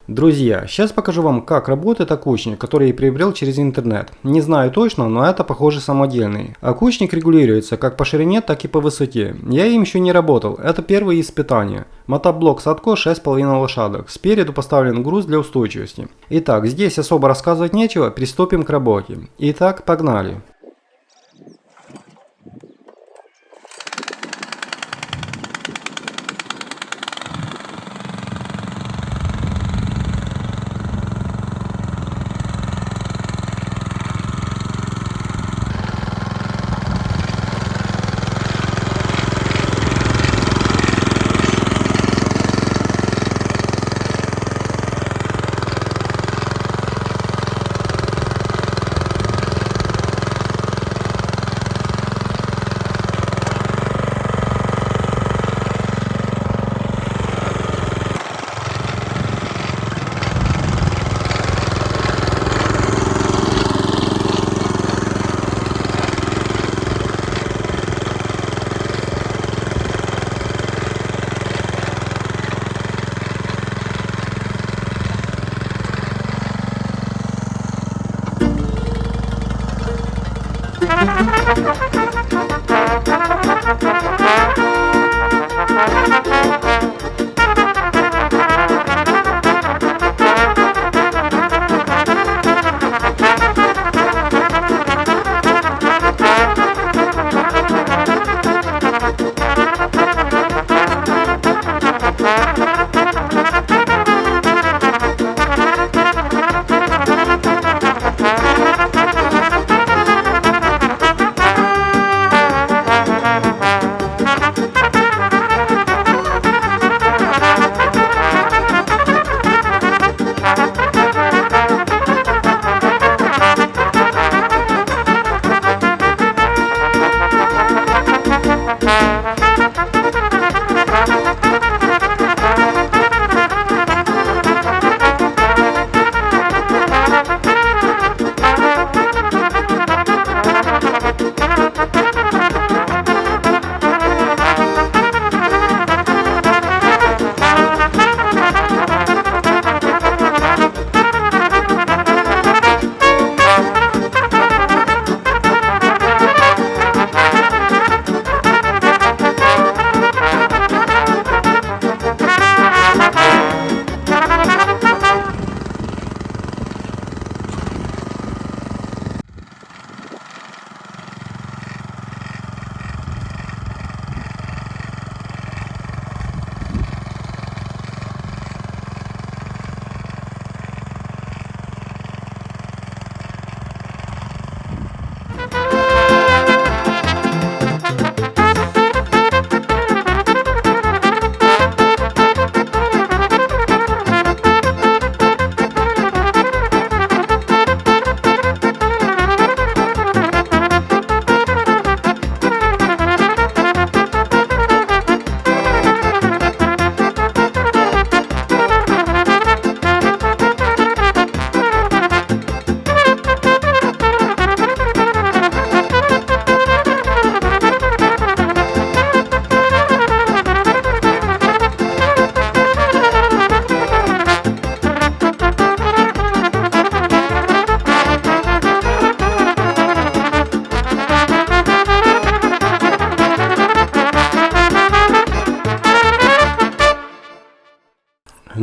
Друзья, сейчас покажу вам, как работает окучник, который я приобрел через интернет. Не знаю точно, но это похоже самодельный. Окучник регулируется как по ширине, так и по высоте. Я им еще не работал, это первые испытания. Мотоблок Садко 6,5 лошадок. Спереду поставлен груз для устойчивости. Итак, здесь особо рассказывать нечего, приступим к работе. Итак, погнали.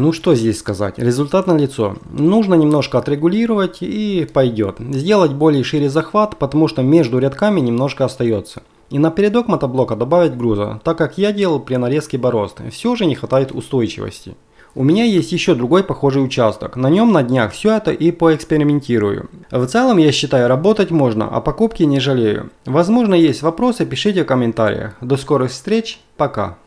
Ну что здесь сказать, результат налицо. Нужно немножко отрегулировать и пойдет. Сделать более шире захват, потому что между рядками немножко остается. И на передок мотоблока добавить груза, так как я делал при нарезке борозд. Все же не хватает устойчивости. У меня есть еще другой похожий участок, на нем на днях все это и поэкспериментирую. В целом я считаю, работать можно, а покупки не жалею. Возможно есть вопросы, пишите в комментариях. До скорых встреч, пока.